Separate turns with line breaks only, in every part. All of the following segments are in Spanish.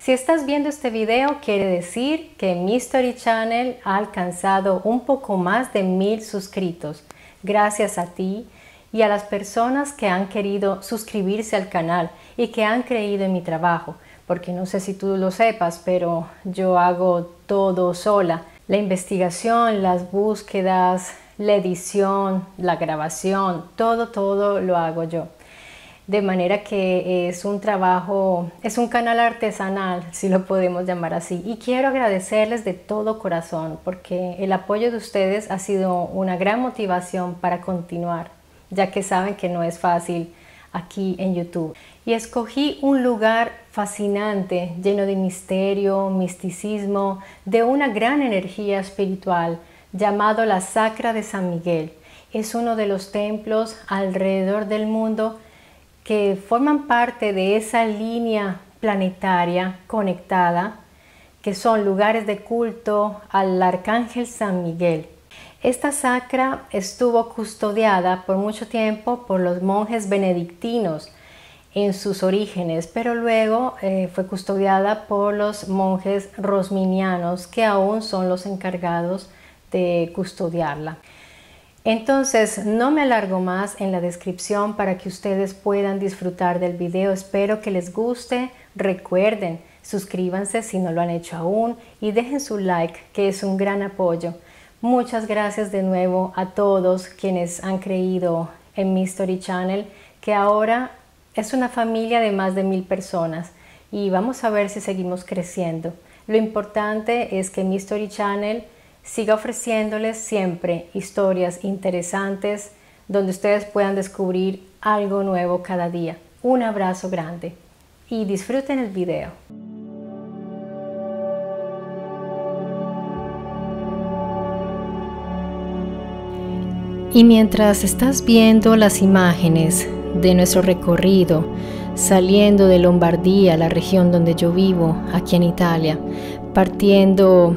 Si estás viendo este video, quiere decir que mi Story Channel ha alcanzado un poco más de 1000 suscritos. Gracias a ti y a las personas que han querido suscribirse al canal y que han creído en mi trabajo. Porque no sé si tú lo sepas, pero yo hago todo sola. La investigación, las búsquedas, la edición, la grabación, todo lo hago yo. De manera que es un trabajo, es un canal artesanal, si lo podemos llamar así. Y quiero agradecerles de todo corazón porque el apoyo de ustedes ha sido una gran motivación para continuar, ya que saben que no es fácil aquí en YouTube. Y escogí un lugar fascinante, lleno de misterio, misticismo, de una gran energía espiritual, llamado la Sacra de San Miguel. Es uno de los templos alrededor del mundo que forman parte de esa línea planetaria conectada, que son lugares de culto al Arcángel San Miguel. Esta sacra estuvo custodiada por mucho tiempo por los monjes benedictinos en sus orígenes, pero luego fue custodiada por los monjes rosminianos, que aún son los encargados de custodiarla. Entonces, no me alargo más en la descripción para que ustedes puedan disfrutar del video. Espero que les guste. Recuerden, suscríbanse si no lo han hecho aún y dejen su like, que es un gran apoyo. Muchas gracias de nuevo a todos quienes han creído en mi Story Channel, que ahora es una familia de más de 1000 personas y vamos a ver si seguimos creciendo. Lo importante es que mi Story Channel siga ofreciéndoles siempre historias interesantes donde ustedes puedan descubrir algo nuevo cada día. Un abrazo grande y disfruten el video. Y mientras estás viendo las imágenes de nuestro recorrido saliendo de Lombardía, la región donde yo vivo, aquí en Italia, partiendo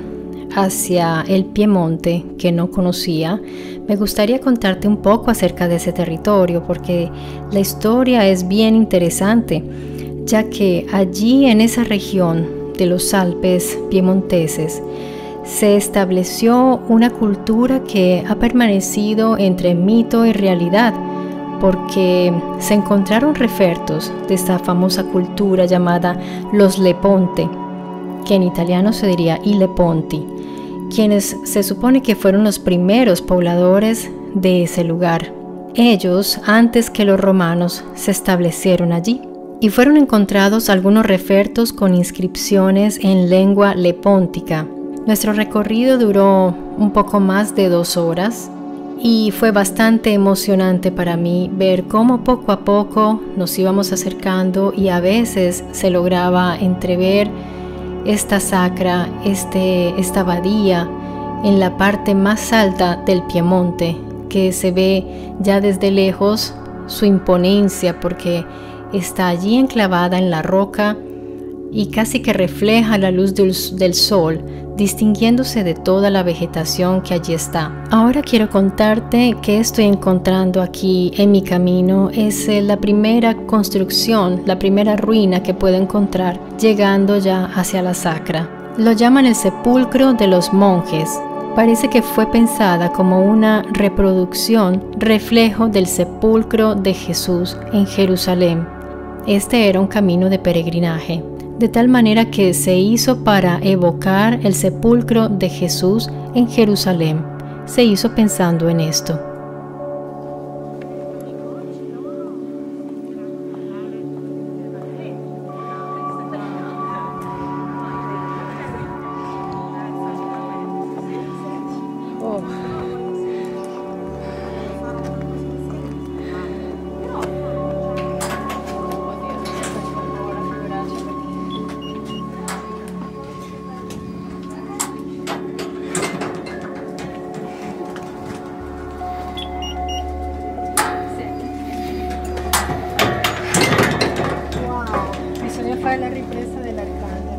hacia el Piemonte, que no conocía, me gustaría contarte un poco acerca de ese territorio porque la historia es bien interesante, ya que allí en esa región de los Alpes piemonteses se estableció una cultura que ha permanecido entre mito y realidad, porque se encontraron refertos de esta famosa cultura llamada los Leponte, que en italiano se diría i Leponti, quienes se supone que fueron los primeros pobladores de ese lugar. Ellos, antes que los romanos, se establecieron allí y fueron encontrados algunos refertos con inscripciones en lengua lepóntica. Nuestro recorrido duró un poco más de 2 horas y fue bastante emocionante para mí ver cómo poco a poco nos íbamos acercando y a veces se lograba entrever esta sacra, esta abadía en la parte más alta del Piemonte, que se ve ya desde lejos su imponencia porque está allí enclavada en la roca y casi que refleja la luz del sol, distinguiéndose de toda la vegetación que allí está. Ahora quiero contarte que estoy encontrando aquí en mi camino. Es la primera construcción, la primera ruina que puedo encontrar llegando ya hacia la sacra. Lo llaman el sepulcro de los monjes. Parece que fue pensada como una reproducción, reflejo del sepulcro de Jesús en Jerusalén. Este era un camino de peregrinaje, de tal manera que se hizo para evocar el sepulcro de Jesús en Jerusalén. Se hizo pensando en esto. La ripresa del Arcángel.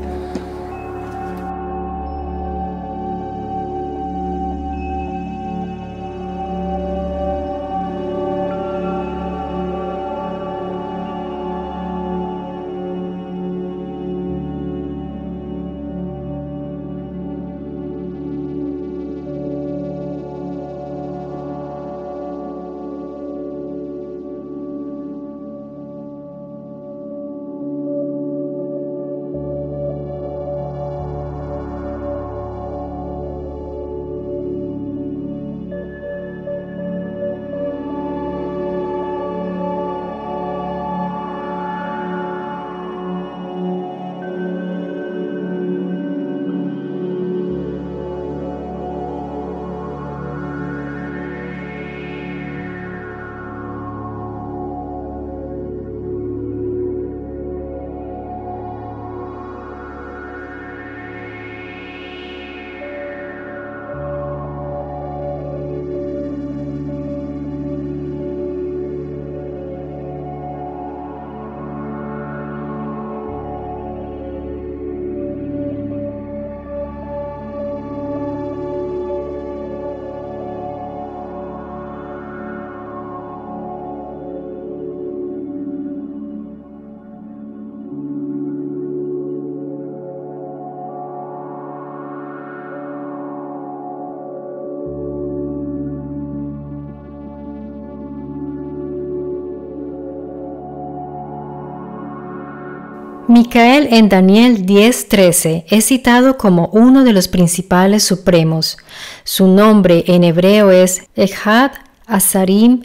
Micael en Daniel 10:13 es citado como uno de los principales supremos. Su nombre en hebreo es Echad Azarim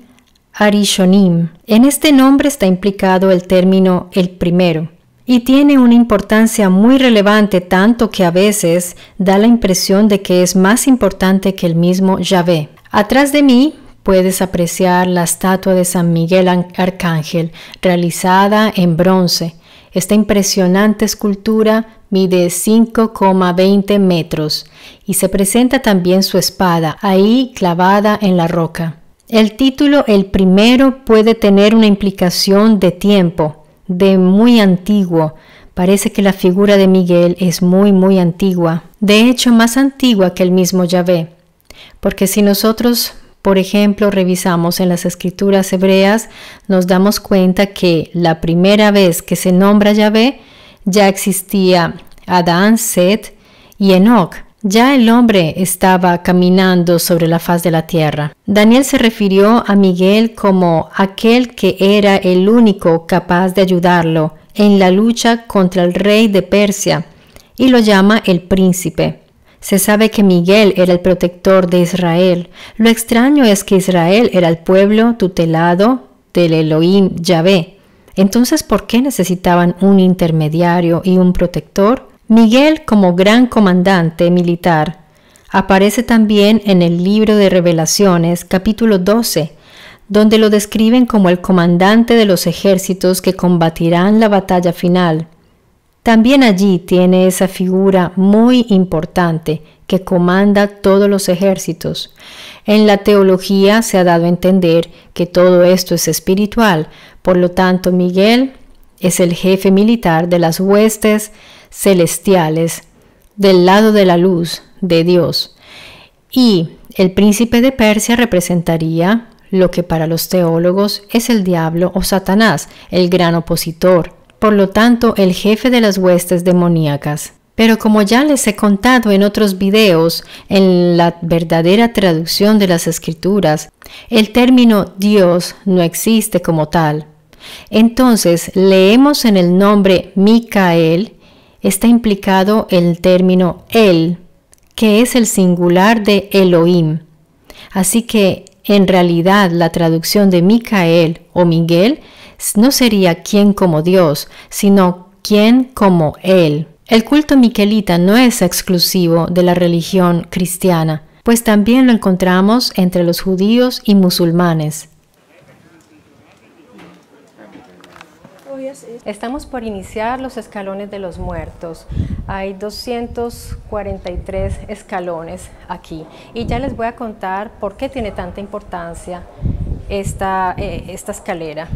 Arishonim. En este nombre está implicado el término el primero y tiene una importancia muy relevante, tanto que a veces da la impresión de que es más importante que el mismo Yahvé. Atrás de mí puedes apreciar la estatua de San Miguel Arcángel realizada en bronce. Esta impresionante escultura mide 5,20 metros y se presenta también su espada ahí clavada en la roca. El título El primero puede tener una implicación de tiempo, de muy antiguo. Parece que la figura de Miguel es muy antigua, de hecho más antigua que el mismo Yahvé, porque si nosotros, por ejemplo, revisamos en las escrituras hebreas, nos damos cuenta que la primera vez que se nombra Yahvé ya existía Adán, Set y Enoc. Ya el hombre estaba caminando sobre la faz de la tierra. Daniel se refirió a Miguel como aquel que era el único capaz de ayudarlo en la lucha contra el rey de Persia y lo llama el príncipe. Se sabe que Miguel era el protector de Israel. Lo extraño es que Israel era el pueblo tutelado del Elohim Yahvé. Entonces, ¿por qué necesitaban un intermediario y un protector? Miguel, como gran comandante militar, aparece también en el libro de Revelaciones, capítulo 12, donde lo describen como el comandante de los ejércitos que combatirán la batalla final. También allí tiene esa figura muy importante que comanda todos los ejércitos. En la teología se ha dado a entender que todo esto es espiritual, por lo tanto Miguel es el jefe militar de las huestes celestiales del lado de la luz de Dios. Y el príncipe de Persia representaría lo que para los teólogos es el diablo o Satanás, el gran opositor. Por lo tanto, el jefe de las huestes demoníacas. Pero como ya les he contado en otros videos, en la verdadera traducción de las escrituras, el término Dios no existe como tal. Entonces, leemos en el nombre Micael, está implicado el término El, que es el singular de Elohim. Así que, en realidad, la traducción de Micael o Miguel no sería quien como Dios, sino quien como Él. El culto miquelita no es exclusivo de la religión cristiana, pues también lo encontramos entre los judíos y musulmanes. Estamos por iniciar los escalones de los muertos. Hay 243 escalones aquí y ya les voy a contar por qué tiene tanta importancia esta escalera.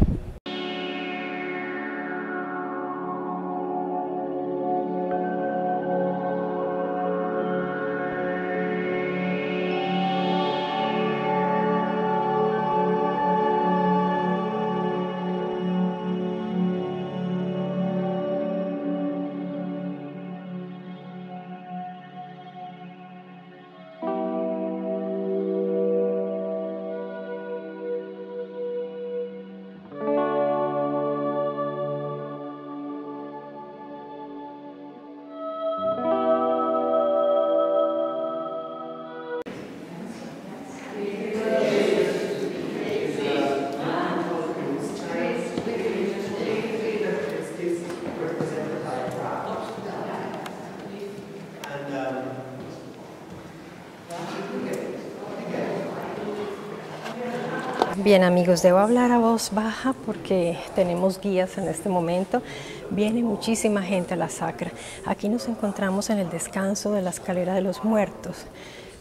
Bien amigos, debo hablar a voz baja porque tenemos guías en este momento. Viene muchísima gente a la sacra. Aquí nos encontramos en el descanso de la escalera de los muertos.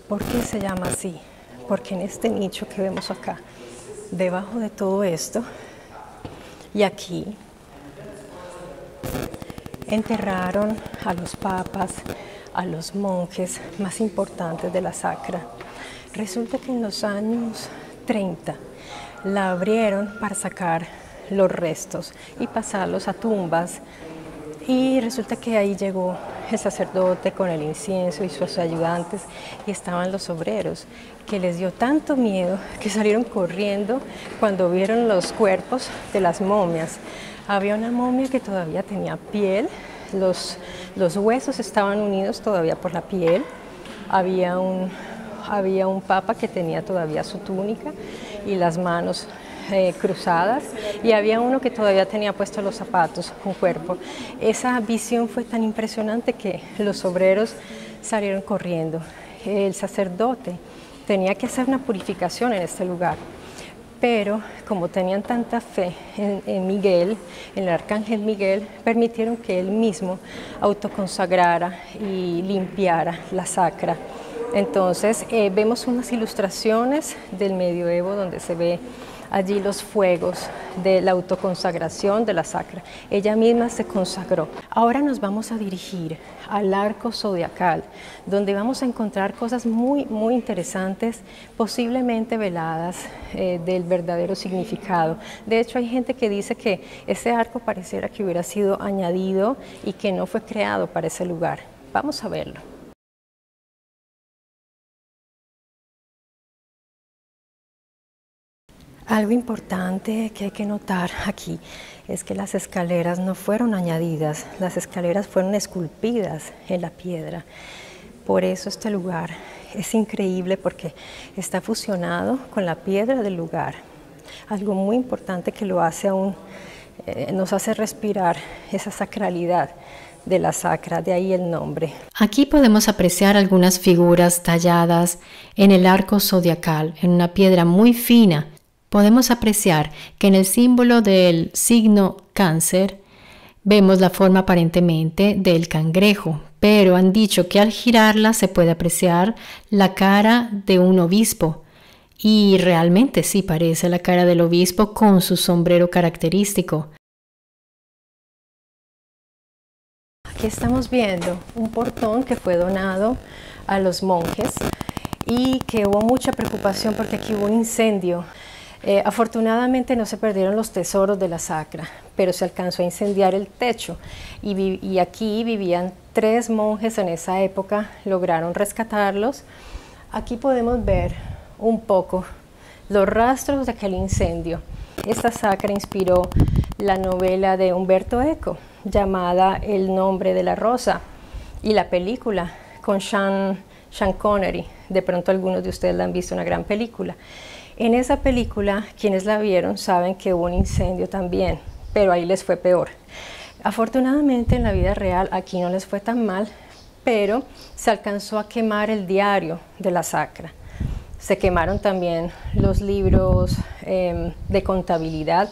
¿Por qué se llama así? Porque en este nicho que vemos acá, debajo de todo esto y aquí, enterraron a los papas, a los monjes más importantes de la sacra. Resulta que en los años 30 la abrieron para sacar los restos y pasarlos a tumbas Y resulta que ahí llegó el sacerdote con el incienso y sus ayudantes, y estaban los obreros, que les dio tanto miedo que salieron corriendo cuando vieron los cuerpos de las momias. Había una momia que todavía tenía piel, los huesos estaban unidos todavía por la piel, había un papa que tenía todavía su túnica y las manos cruzadas, y había uno que todavía tenía puestos los zapatos con cuerpo. Esa visión fue tan impresionante que los obreros salieron corriendo. El sacerdote tenía que hacer una purificación en este lugar, pero como tenían tanta fe en Miguel, en el arcángel Miguel, permitieron que él mismo autoconsagrara y limpiara la sacra. Entonces vemos unas ilustraciones del medioevo donde se ve allí los fuegos de la autoconsagración de la sacra. Ella misma se consagró. Ahora nos vamos a dirigir al arco zodiacal, donde vamos a encontrar cosas muy interesantes, posiblemente veladas del verdadero significado. De hecho, hay gente que dice que ese arco pareciera que hubiera sido añadido y que no fue creado para ese lugar. Vamos a verlo. Algo importante que hay que notar aquí es que las escaleras no fueron añadidas, las escaleras fueron esculpidas en la piedra. Por eso este lugar es increíble, porque está fusionado con la piedra del lugar. Algo muy importante que lo hace aún, nos hace respirar esa sacralidad de la sacra, de ahí el nombre. Aquí podemos apreciar algunas figuras talladas en el arco zodiacal, en una piedra muy fina. Podemos apreciar que en el símbolo del signo Cáncer vemos la forma aparentemente del cangrejo, pero han dicho que al girarla se puede apreciar la cara de un obispo, y realmente sí parece la cara del obispo con su sombrero característico. Aquí estamos viendo un portón que fue donado a los monjes y que hubo mucha preocupación porque aquí hubo un incendio. Afortunadamente no se perdieron los tesoros de la sacra, pero se alcanzó a incendiar el techo, y aquí vivían 3 monjes en esa época, lograron rescatarlos. Aquí podemos ver un poco los rastros de aquel incendio. Esta sacra inspiró la novela de Umberto Eco llamada El nombre de la rosa, y la película con Sean Connery. De pronto algunos de ustedes la han visto, una gran película. En esa película, quienes la vieron saben que hubo un incendio también, pero ahí les fue peor. Afortunadamente en la vida real aquí no les fue tan mal, pero se alcanzó a quemar el diario de la sacra. Se quemaron también los libros de contabilidad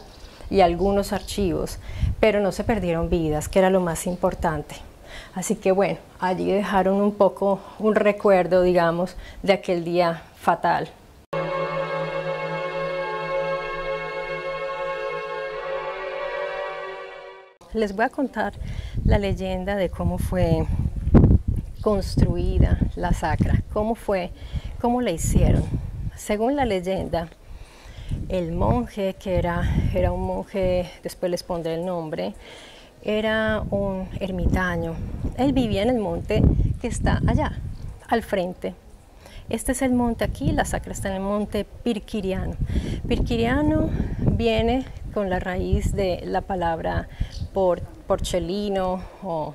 y algunos archivos, pero no se perdieron vidas, que era lo más importante. Así que bueno, allí dejaron un poco un recuerdo, digamos, de aquel día fatal. Les voy a contar la leyenda de cómo fue construida la sacra, cómo la hicieron. Según la leyenda, el monje, que era un monje, después les pondré el nombre, era un ermitaño. Él vivía en el monte que está allá, al frente. Este es el monte aquí, la sacra está en el monte Pirquiriano. Pirquiriano viene con la raíz de la palabra porcellino, o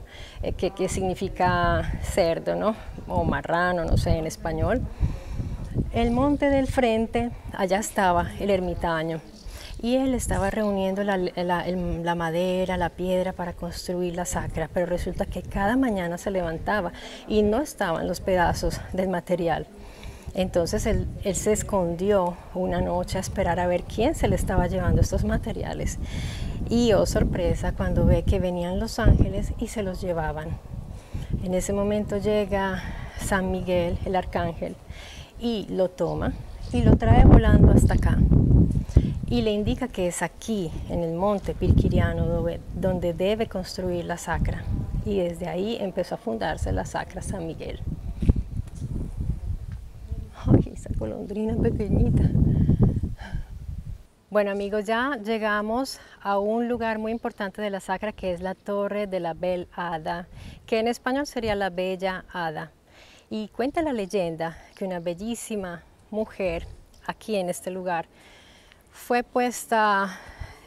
que significa cerdo, ¿no? O marrano, no sé en español. El monte del frente, allá estaba el ermitaño, y él estaba reuniendo la madera, la piedra para construir la sacra, pero resulta que cada mañana se levantaba y no estaban los pedazos del material. Entonces él se escondió una noche a esperar a ver quién se le estaba llevando estos materiales, y oh sorpresa cuando ve que venían los ángeles y se los llevaban. En ese momento llega San Miguel, el arcángel, y lo toma y lo trae volando hasta acá, y le indica que es aquí, en el monte Pirquiriano, donde debe construir la sacra, y desde ahí empezó a fundarse la sacra San Miguel. Ay, esa golondrina pequeñita. Bueno amigos, ya llegamos a un lugar muy importante de la Sagra que es la Torre de la Bel Hada, que en español sería la Bella Hada. Y cuenta la leyenda que una bellísima mujer aquí en este lugar fue puesta,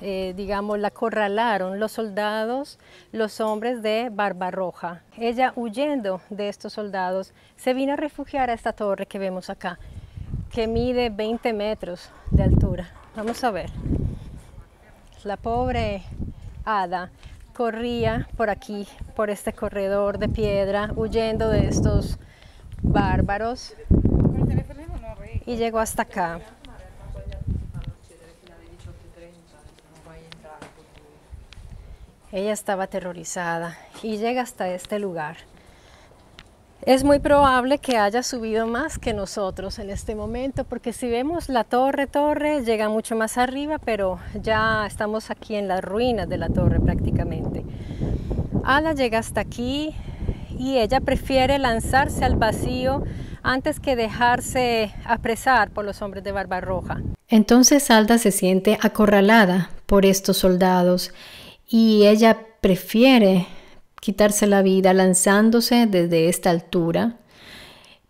digamos, la acorralaron los soldados, los hombres de Barbarroja. Ella, huyendo de estos soldados, se vino a refugiar a esta torre que vemos acá, que mide 20 metros de altura. Vamos a ver. La pobre hada corría por aquí, por este corredor de piedra, huyendo de estos bárbaros, y llegó hasta acá. Ella estaba aterrorizada y llega hasta este lugar. Es muy probable que haya subido más que nosotros en este momento, porque si vemos la torre, llega mucho más arriba, pero ya estamos aquí en las ruinas de la torre prácticamente. Hada llega hasta aquí y ella prefiere lanzarse al vacío antes que dejarse apresar por los hombres de Barbarroja.
Entonces Alda se siente acorralada por estos soldados y ella prefiere quitarse la vida lanzándose desde esta altura,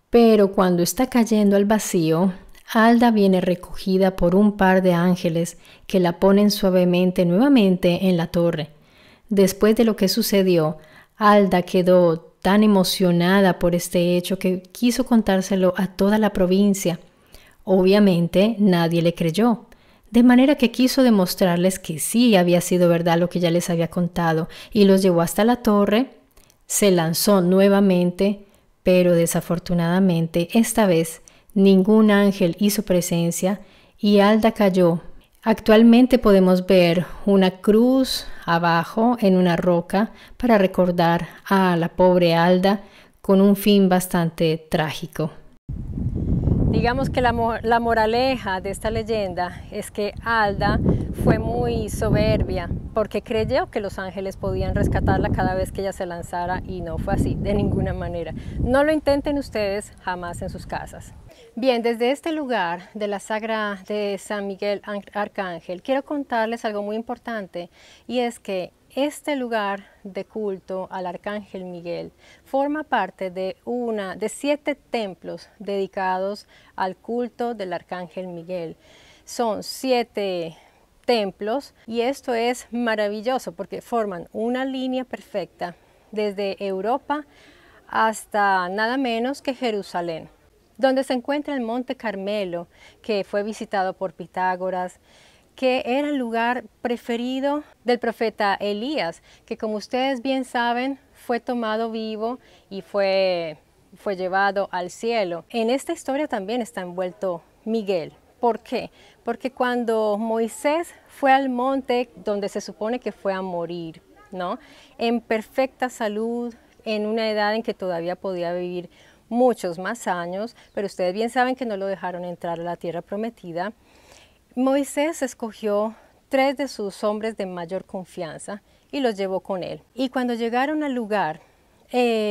pero cuando está cayendo al vacío, Alda viene recogida por un par de ángeles que la ponen suavemente nuevamente en la torre. Después de lo que sucedió, Alda quedó tan emocionada por este hecho que quiso contárselo a toda la provincia. Obviamente nadie le creyó, de manera que quiso demostrarles que sí había sido verdad lo que ya les había contado y los llevó hasta la torre, se lanzó nuevamente, pero desafortunadamente esta vez ningún ángel hizo presencia y Alda cayó. Actualmente podemos ver una cruz abajo en una roca para recordar a la pobre Alda con un fin bastante trágico.
Digamos que la moraleja de esta leyenda es que Alda fue muy soberbia porque creyó que los ángeles podían rescatarla cada vez que ella se lanzara y no fue así, de ninguna manera. No lo intenten ustedes jamás en sus casas. Bien, desde este lugar de la Sagra de San Miguel Arcángel quiero contarles algo muy importante, y es que este lugar de culto al Arcángel Miguel forma parte de 7 templos dedicados al culto del Arcángel Miguel. Son 7 templos y esto es maravilloso porque forman una línea perfecta desde Europa hasta nada menos que Jerusalén, donde se encuentra el Monte Carmelo, que fue visitado por Pitágoras, que era el lugar preferido del profeta Elías, que como ustedes bien saben fue tomado vivo y fue llevado al cielo. En esta historia también está envuelto Miguel. ¿Por qué? Porque cuando Moisés fue al monte donde se supone que fue a morir, ¿no?, en perfecta salud, en una edad en que todavía podía vivir muchos más años, pero ustedes bien saben que no lo dejaron entrar a la tierra prometida, Moisés escogió 3 de sus hombres de mayor confianza y los llevó con él. Y cuando llegaron al lugar,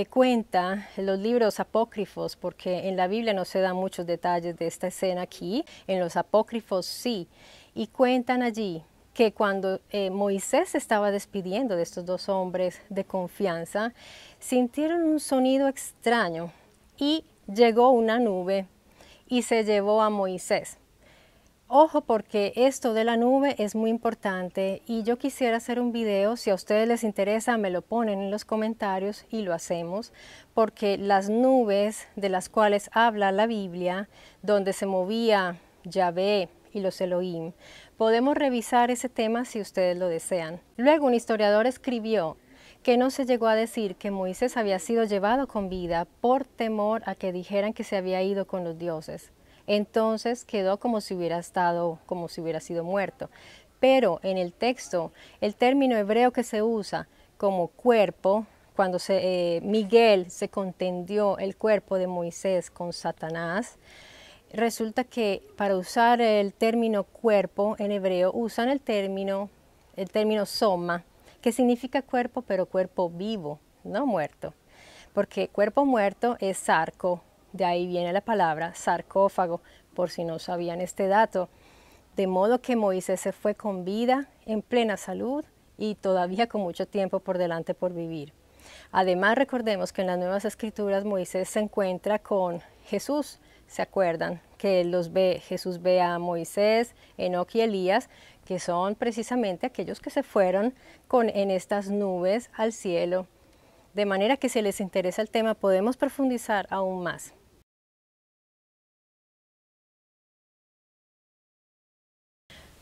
cuenta los libros apócrifos, porque en la Biblia no se dan muchos detalles de esta escena aquí, en los apócrifos sí, y cuentan allí que cuando Moisés se estaba despidiendo de estos 2 hombres de confianza, sintieron un sonido extraño y llegó una nube y se llevó a Moisés. Ojo, porque esto de la nube es muy importante y yo quisiera hacer un video. Si a ustedes les interesa, me lo ponen en los comentarios y lo hacemos, porque las nubes de las cuales habla la Biblia, donde se movía Yahvé y los Elohim, podemos revisar ese tema si ustedes lo desean. Luego un historiador escribió que no se llegó a decir que Moisés había sido llevado con vida por temor a que dijeran que se había ido con los dioses. Entonces quedó como si hubiera sido muerto. Pero en el texto, el término hebreo que se usa como cuerpo, cuando Miguel se contendió el cuerpo de Moisés con Satanás, resulta que para usar el término cuerpo en hebreo usan el término soma, que significa cuerpo, pero cuerpo vivo, no muerto. Porque cuerpo muerto es sarco. De ahí viene la palabra sarcófago, por si no sabían este dato. de modo que Moisés se fue con vida, en plena salud y todavía con mucho tiempo por delante por vivir. Además, recordemos que en las Nuevas Escrituras Moisés se encuentra con Jesús. ¿Se acuerdan? Que él los ve, Jesús ve a Moisés, Enoc y Elías, que son precisamente aquellos que se fueron en estas nubes al cielo. De manera que si les interesa el tema podemos profundizar aún más.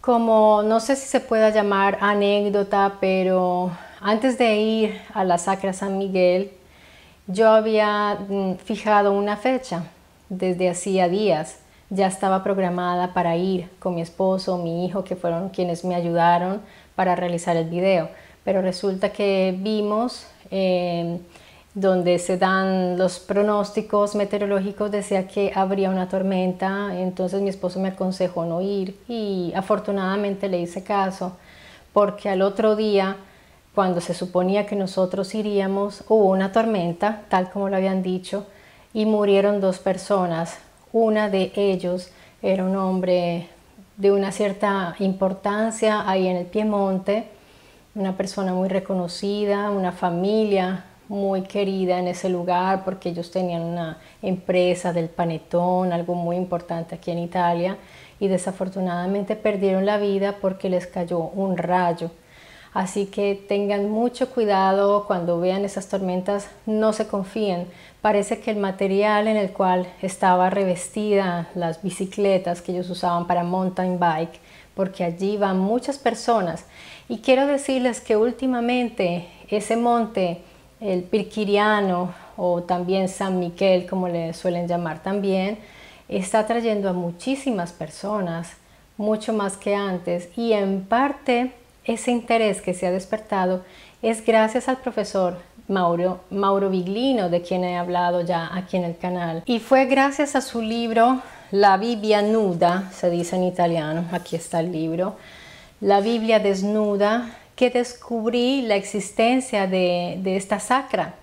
Como no sé si se pueda llamar anécdota, pero antes de ir a la Sacra San Miguel, yo había fijado una fecha desde hacía días. Ya estaba programada para ir con mi esposo, mi hijo, que fueron quienes me ayudaron para realizar el video. Pero resulta que vimos donde se dan los pronósticos meteorológicos, decía que habría una tormenta, entonces mi esposo me aconsejó no ir y afortunadamente le hice caso, porque al otro día, cuando se suponía que nosotros iríamos, hubo una tormenta, tal como lo habían dicho, y murieron 2 personas. Una de ellos era un hombre de una cierta importancia ahí en el Piemonte, una persona muy reconocida, una familia muy querida en ese lugar porque ellos tenían una empresa del panetón, algo muy importante aquí en Italia, y desafortunadamente perdieron la vida porque les cayó un rayo. Así que tengan mucho cuidado cuando vean esas tormentas, no se confíen. Parece que el material en el cual estaba revestida las bicicletas que ellos usaban para mountain bike, porque allí van muchas personas. Y quiero decirles que últimamente ese monte, el Pirquiriano o también San Miguel, como le suelen llamar también, está trayendo a muchísimas personas, mucho más que antes, y en parte ese interés que se ha despertado es gracias al profesor Mauro Viglino, de quien he hablado ya aquí en el canal, y fue gracias a su libro La Bibbia Nuda, se dice en italiano, aquí está el libro, La Biblia Desnuda, que descubrí la existencia de esta sacra,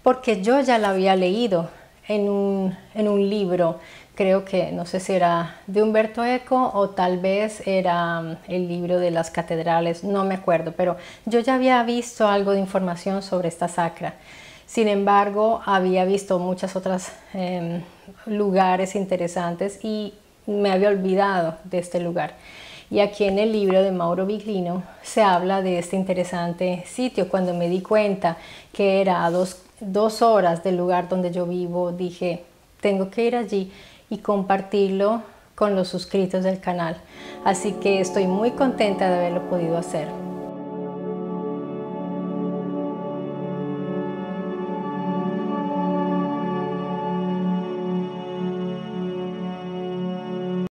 porque yo ya la había leído en un libro, creo que no sé si era de Umberto Eco o tal vez era el libro de las catedrales, no me acuerdo, pero yo ya había visto algo de información sobre esta sacra. Sin embargo, había visto muchos otros lugares interesantes y me había olvidado de este lugar. Y aquí en el libro de Mauro Viglino se habla de este interesante sitio. Cuando me di cuenta que era a dos horas del lugar donde yo vivo, dije, tengo que ir allí y compartirlo con los suscritos del canal. Así que estoy muy contenta de haberlo podido hacer.